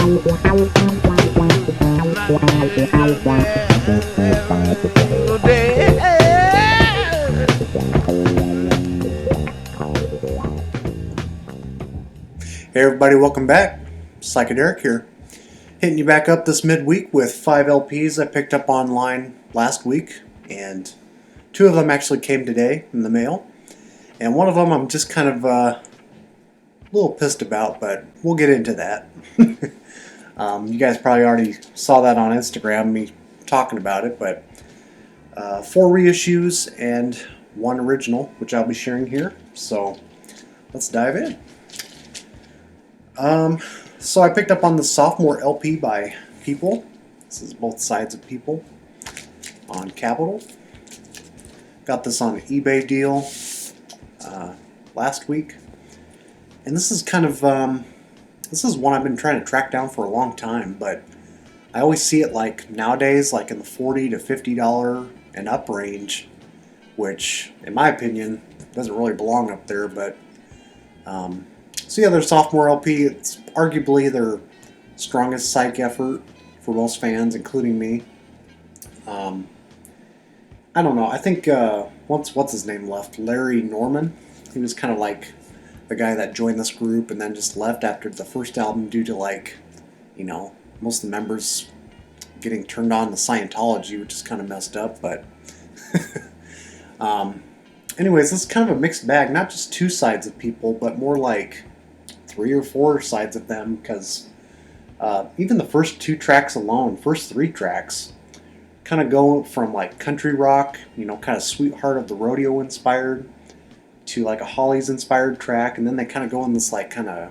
Hey everybody, welcome back. Psych here. Hitting you back up this midweek with 5 LPs I picked up online last week, and 2 of them actually came today in the mail. And one of them I'm just kind of a little pissed about, but we'll get into that. You guys probably already saw that on Instagram, me talking about it, but 4 reissues and 1 original, which I'll be sharing here. So let's dive in. So I picked up on the sophomore LP by People. This is Both Sides of People on Capitol. Got this on an eBay deal last week. And this is kind of, this is one I've been trying to track down for a long time, but I always see it like nowadays, like in the $40 to $50 and up range, which in my opinion doesn't really belong up there, but so yeah, their sophomore LP, it's arguably their strongest Psych effort for most fans, including me. I don't know, I think what's his name left? Larry Norman. He was kind of like the guy that joined this group and then just left after the first album due to, like, you know, most of the members getting turned on to Scientology, which is kind of messed up, but anyways, this is kind of a mixed bag, not just 2 sides of People, but more like 3 or 4 sides of them, because even the first 2 tracks alone, first 3 tracks, kind of go from like country rock, you know, kind of Sweetheart of the Rodeo inspired, to like a Hollies inspired track, and then they kind of go in this like kind of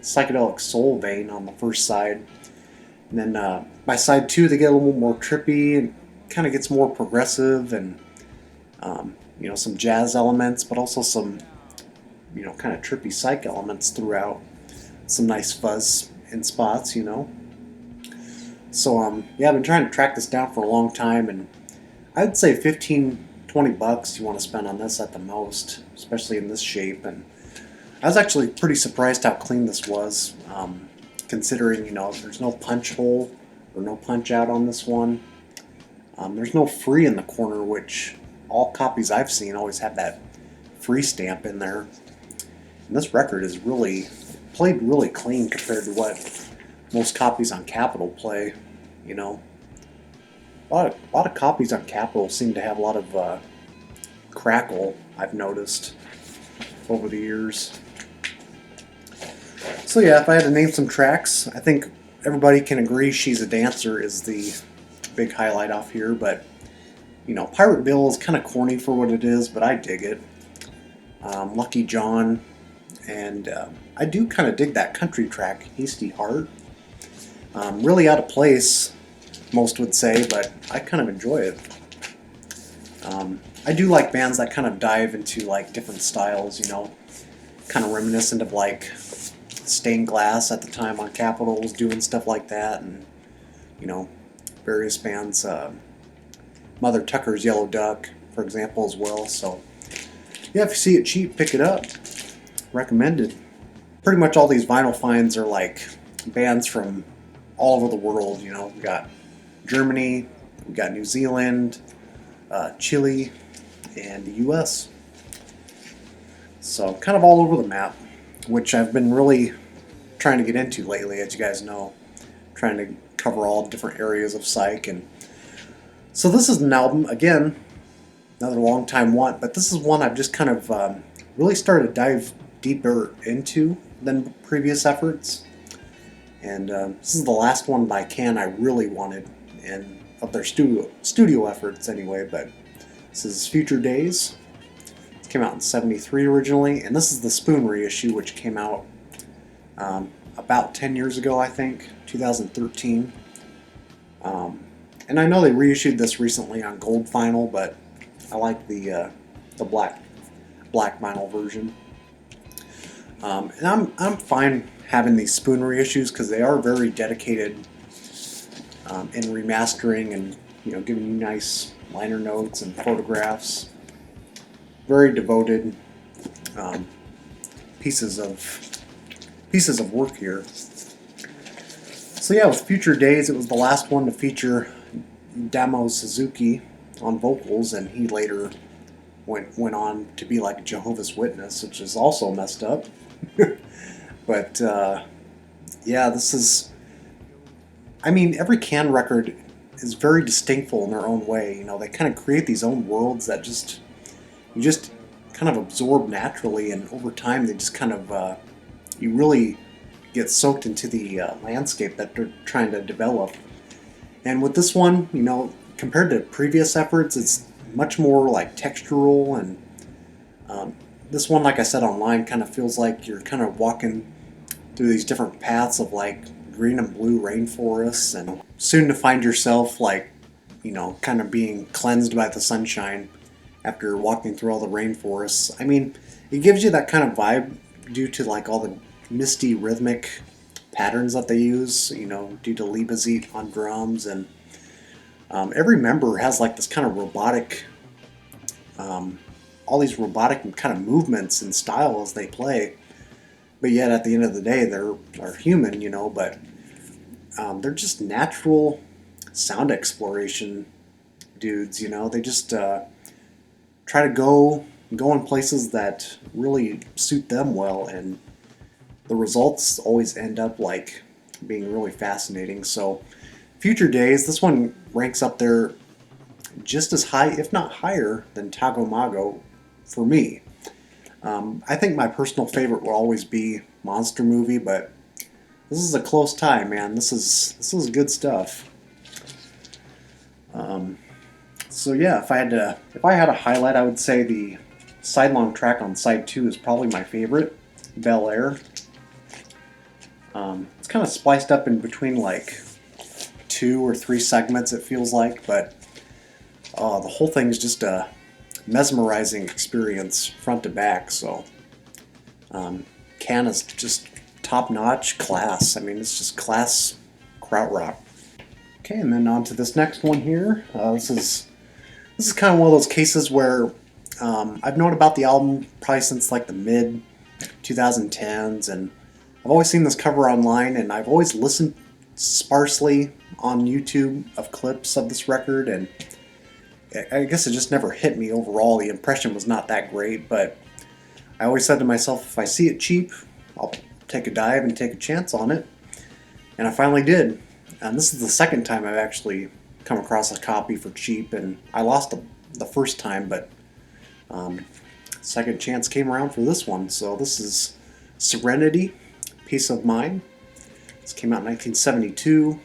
psychedelic soul vein on the first side, and then by side 2 they get a little more trippy and kind of gets more progressive and you know, some jazz elements, but also some, you know, kind of trippy psych elements throughout. Some nice fuzz in spots, you know. So yeah, I've been trying to track this down for a long time, and I'd say $15-20 you want to spend on this at the most, especially in this shape. And I was actually pretty surprised how clean this was, considering, you know, there's no punch hole or no punch out on this one. There's no free in the corner, which all copies I've seen always have that free stamp in there. And this record is really played really clean compared to what most copies on Capitol play. You know, a lot of copies on Capitol seem to have a lot of crackle, I've noticed over the years. So yeah, if I had to name some tracks, I think everybody can agree She's a Dancer is the big highlight off here, but you know, Pirate Bill is kind of corny for what it is, but I dig it. Lucky John, and I do kind of dig that country track, Hasty Heart. Really out of place, most would say, but I kind of enjoy it. I do like bands that kind of dive into like different styles, you know, kind of reminiscent of like Stained Glass at the time on Capitol was doing stuff like that, and you know, various bands. Mother Tucker's Yellow Duck, for example, as well. So yeah, if you see it cheap, pick it up. Recommended. Pretty much all these vinyl finds are like bands from all over the world. You know, we got Germany, we got New Zealand, Chile, and the U.S. So kind of all over the map, which I've been really trying to get into lately, as you guys know, trying to cover all different areas of Psych. And so this is an album, again, another long time want, but this is one I've just kind of really started to dive deeper into than previous efforts. And this is the last one by Can I really wanted, and of their studio efforts anyway, but this is Future Days. It came out in '73 originally, and this is the Spoon reissue, which came out about 10 years ago, I think, 2013. And I know they reissued this recently on gold vinyl, but I like the black vinyl version. And I'm fine having these Spoon reissues because they are very dedicated in remastering and, you know, giving you nice liner notes and photographs. Very devoted pieces of work here. So yeah, with Future Days, it was the last one to feature Damo Suzuki on vocals, and he later went on to be like a Jehovah's Witness, which is also messed up. But yeah, this is. I mean, every Can record is very distinctful in their own way. You know, they kind of create these own worlds that you just kind of absorb naturally, and over time they just kind of you really get soaked into the landscape that they're trying to develop. And with this one, you know, compared to previous efforts, it's much more like textural, and this one, like I said online, kind of feels like you're kind of walking through these different paths of like green and blue rainforests, and soon to find yourself like, you know, kind of being cleansed by the sunshine after walking through all the rainforests. I mean, it gives you that kind of vibe due to like all the misty rhythmic patterns that they use, you know, due to Liebezeit on drums, and every member has like this kind of robotic, all these robotic kind of movements and style as they play, but yet at the end of the day they're human, you know, but they're just natural sound exploration dudes, you know. They just try to go in places that really suit them well, and the results always end up like being really fascinating. So Future Days, this one ranks up there just as high, if not higher, than Tagomago for me. I think my personal favorite will always be Monster Movie, but this is a close tie, man. This is good stuff. So yeah, if I had a highlight, I would say the sidelong track on side 2 is probably my favorite, Bel Air. It's kind of spliced up in between like 2 or 3 segments, it feels like, but the whole thing is just a mesmerizing experience front to back. So Can is just top-notch class. I mean, it's just class krautrock. Okay, and then on to this next one here. This is kind of one of those cases where I've known about the album probably since like the mid 2010s, and I've always seen this cover online, and I've always listened sparsely on YouTube of clips of this record, and I guess it just never hit me overall. The impression was not that great, but I always said to myself, if I see it cheap, I'll take a dive and take a chance on it. And I finally did. And this is the second time I've actually come across a copy for cheap, and I lost the first time, but second chance came around for this one. So this is Serenity, Peace of Mind. This came out in 1972,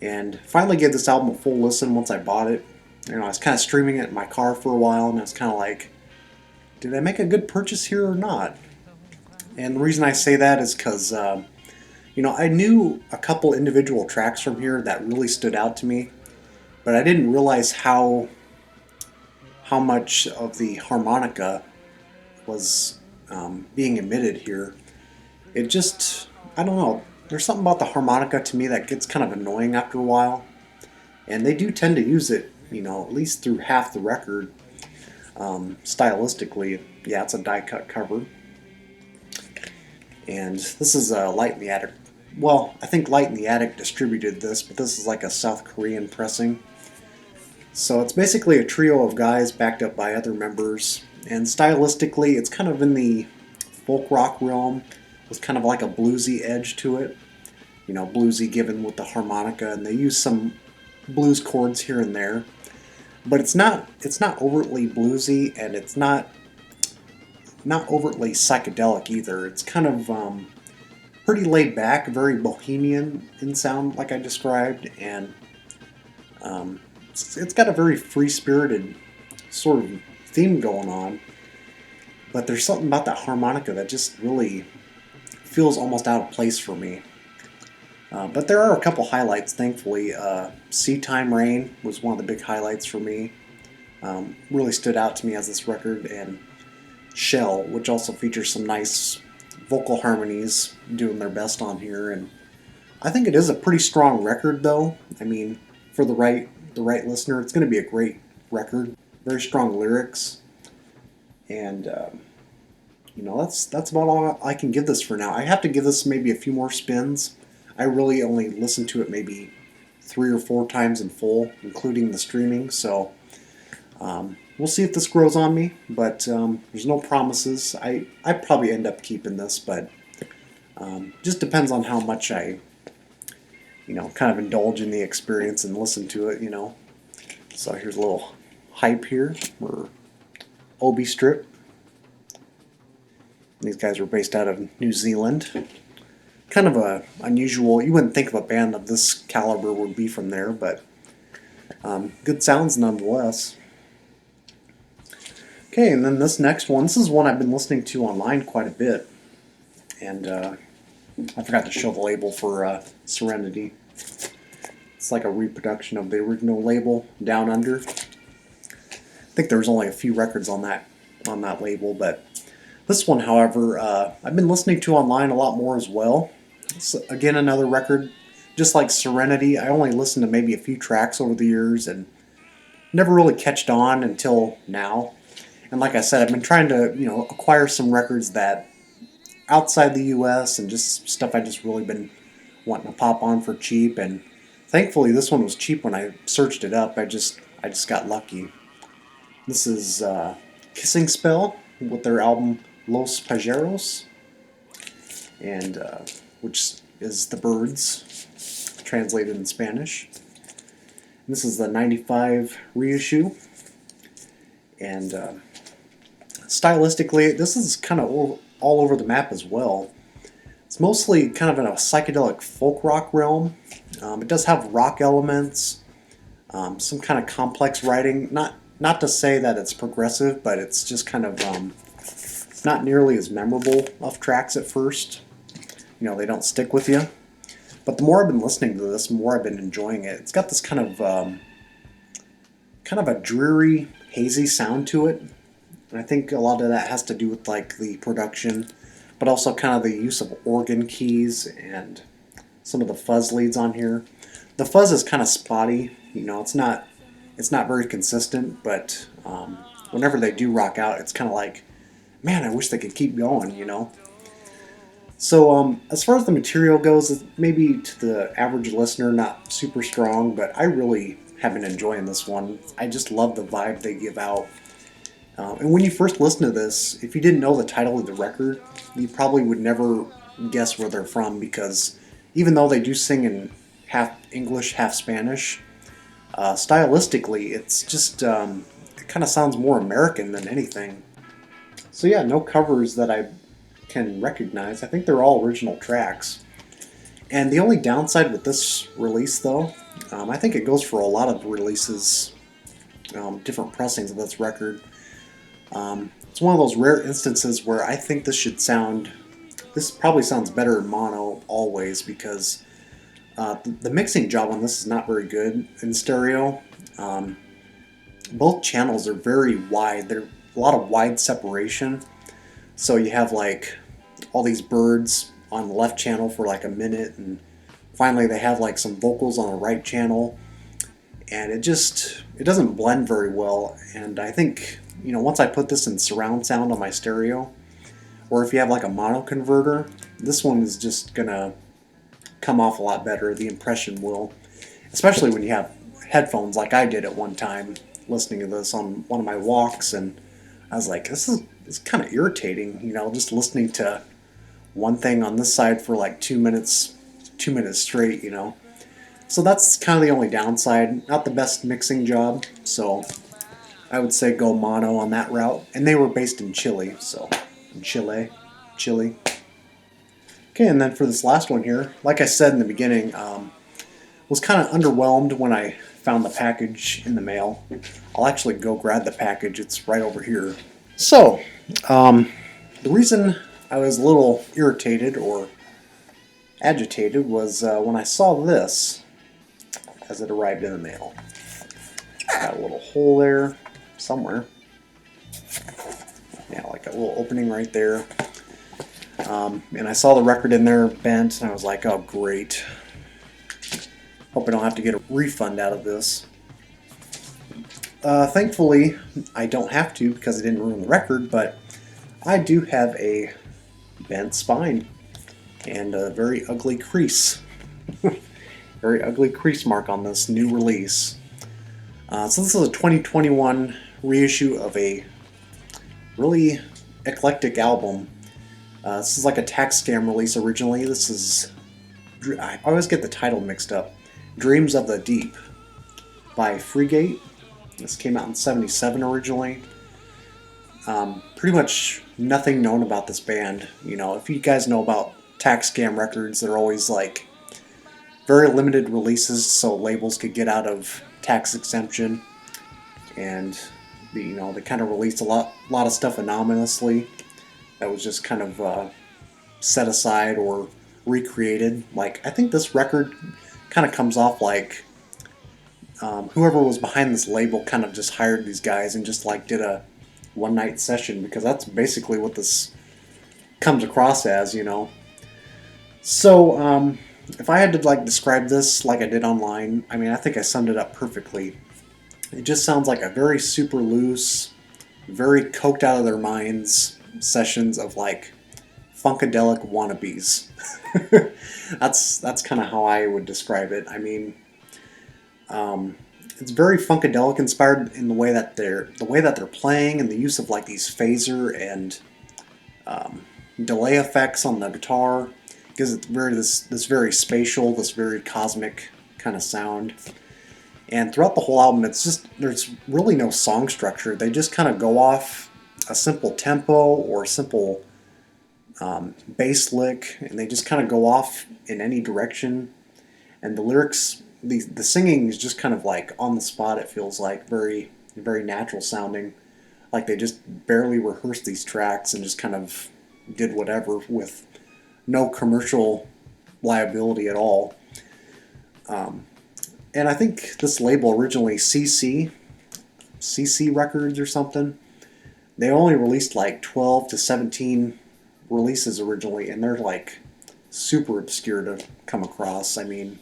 and finally gave this album a full listen once I bought it. You know, I was kind of streaming it in my car for a while, and I was kind of like, did I make a good purchase here or not? And the reason I say that is because, you know, I knew a couple individual tracks from here that really stood out to me, but I didn't realize how much of the harmonica was being emitted here. It just, I don't know, there's something about the harmonica to me that gets kind of annoying after a while, and they do tend to use it, you know, at least through half the record. Stylistically, yeah, it's a die-cut cover. And this is Light in the Attic. Well, I think Light in the Attic distributed this, but this is like a South Korean pressing. So it's basically a trio of guys backed up by other members, and stylistically it's kind of in the folk rock realm with kind of like a bluesy edge to it. You know, bluesy given with the harmonica, and they use some blues chords here and there. But it's not overtly bluesy, and it's not overtly psychedelic either. It's kind of pretty laid back, very bohemian in sound, like I described, and it's got a very free-spirited sort of theme going on. But there's something about that harmonica that just really feels almost out of place for me. But there are a couple highlights, thankfully. Sea Time Rain was one of the big highlights for me. Really stood out to me as this record, and Shell, which also features some nice vocal harmonies doing their best on here. And I think it is a pretty strong record, though. I mean, for the right listener, it's going to be a great record. Very strong lyrics, and you know, that's about all I can give this for now. I have to give this maybe a few more spins. I really only listened to it maybe 3 or 4 times in full, including the streaming. So we'll see if this grows on me, but there's no promises. I probably end up keeping this, but just depends on how much I, kind of indulge in the experience and listen to it. So here's a little hype here for Obi Strip. These guys are based out of New Zealand. Kind of a unusual, you wouldn't think of a band of this caliber would be from there, but good sounds nonetheless. Okay, and then this next one, this is one I've been listening to online quite a bit, and I forgot to show the label for Serenity. It's like a reproduction of the original label, Down Under. I think there was only a few records on that label, but this one, however, I've been listening to online a lot more as well. It's, again, another record, just like Serenity. I only listened to maybe a few tracks over the years and never really catched on until now. And like I said, I've been trying to, acquire some records that outside the U.S. and just stuff I just really been wanting to pop on for cheap. And thankfully, this one was cheap when I searched it up. I just got lucky. This is Kissing Spell with their album Los Pajeros, and which is the birds, translated in Spanish. This is the 95 reissue, and stylistically, this is kind of all over the map as well. It's mostly kind of in a psychedelic folk rock realm. It does have rock elements, some kind of complex writing. Not to say that it's progressive, but it's just kind of not nearly as memorable of tracks at first. They don't stick with you. But the more I've been listening to this, the more I've been enjoying it. It's got this kind of a dreary, hazy sound to it. And I think a lot of that has to do with like the production, but also kind of the use of organ keys and some of the fuzz leads on here. The fuzz is kind of spotty. It's not very consistent, but whenever they do rock out, it's kind of like, man, I wish they could keep going, So as far as the material goes, maybe to the average listener, not super strong, but I really have been enjoying this one. I just love the vibe they give out. And when you first listen to this, if you didn't know the title of the record, you probably would never guess where they're from, because even though they do sing in half English, half Spanish, stylistically, it's just, it kind of sounds more American than anything. So yeah, no covers that I can recognize. I think they're all original tracks. And the only downside with this release, though, I think it goes for a lot of releases, different pressings of this record. It's one of those rare instances where I think this probably sounds better in mono always, because the mixing job on this is not very good in stereo. Both channels are very wide. There's a lot of wide separation. So you have like all these birds on the left channel for like a minute, and finally they have like some vocals on the right channel, and it doesn't blend very well. And I think, once I put this in surround sound on my stereo, or if you have like a mono converter, this one is just gonna come off a lot better. The impression will, especially when you have headphones like I did at one time, listening to this on one of my walks, and I was like, it's kind of irritating, just listening to one thing on this side for like 2 minutes straight, So that's kind of the only downside. Not the best mixing job, so I would say go mono on that route. And they were based in Chile, so in Chile. Okay, and then for this last one here, like I said in the beginning, was kind of underwhelmed when I found the package in the mail. I'll actually go grab the package. It's right over here. So, the reason I was a little irritated or agitated was when I saw this as it arrived in the mail. Got a little hole there somewhere. Yeah, like a little opening right there. And I saw the record in there bent, and I was like, oh great. Hope I don't have to get a refund out of this. Thankfully, I don't have to, because I didn't ruin the record, but I do have a bent spine and a very ugly crease Very ugly crease mark on this new release. So this is a 2021 reissue of a really eclectic album. This is like a tax scam release originally. This is, I always get the title mixed up, Dreams of the Deep by Freegate. This came out in '77 originally. Pretty much nothing known about this band. You know, if you guys know about tax scam records, they're always like very limited releases so labels could get out of tax exemption, and they kind of released a lot of stuff anonymously that was just kind of set aside or recreated. Like, I think this record kind of comes off like whoever was behind this label kind of just hired these guys and just like did a one-night session, because that's basically what this comes across as, So if I had to like describe this like I did online, I mean, I think I summed it up perfectly. It just sounds like a very super loose, very coked out of their minds sessions of like funkadelic wannabes. That's kind of how I would describe it. I mean, it's very funkadelic inspired in the way that they're playing, and the use of like these phaser and delay effects on the guitar gives it this very spatial, this very cosmic kind of sound. And throughout the whole album, there's really no song structure. They just kind of go off a simple tempo or a simple bass lick, and they just kind of go off in any direction. And the lyrics, the singing is just kind of like on the spot. It feels like very, very natural sounding, like they just barely rehearsed these tracks and just kind of did whatever with no commercial liability at all. And I think this label originally, CC Records or something, they only released like 12 to 17 releases originally, and they're like super obscure to come across. I mean,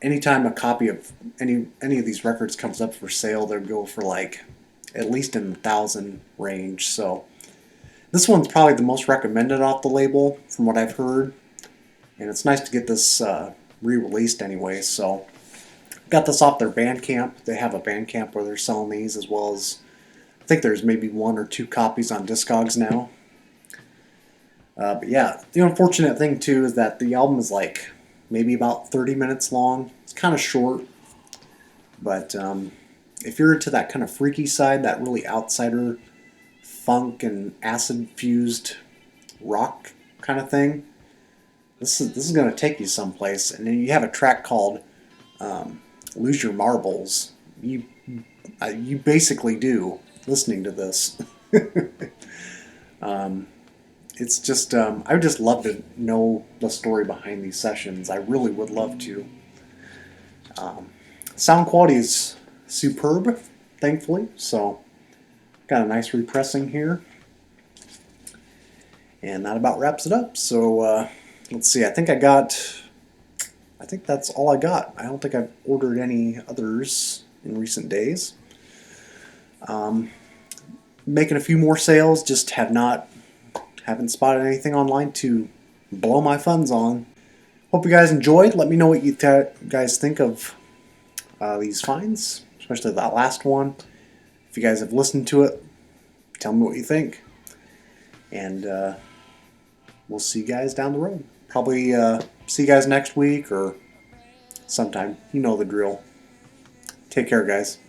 anytime a copy of any of these records comes up for sale, they'll go for like at least in the 1,000 range. So this one's probably the most recommended off the label from what I've heard, and it's nice to get this re-released anyway. So got this off their Bandcamp. They have a Bandcamp where they're selling these, as well as I think there's maybe 1 or 2 copies on Discogs now. But yeah, the unfortunate thing too is that the album is like maybe about 30 minutes long. It's kind of short, but if you're into that kind of freaky side, that really outsider funk and acid fused rock kind of thing, this is going to take you someplace. And then you have a track called Lose Your Marbles. You basically do listening to this. It's just, I would just love to know the story behind these sessions. I really would love to. Sound quality is superb, thankfully, so got a nice repressing here. And that about wraps it up. So let's see, I think that's all I got. I don't think I've ordered any others in recent days. Making a few more sales, just haven't spotted anything online to blow my funds on. Hope you guys enjoyed. Let me know what you guys think of these finds, especially that last one. If you guys have listened to it, tell me what you think. And we'll see you guys down the road. Probably see you guys next week or sometime. You know the drill. Take care, guys.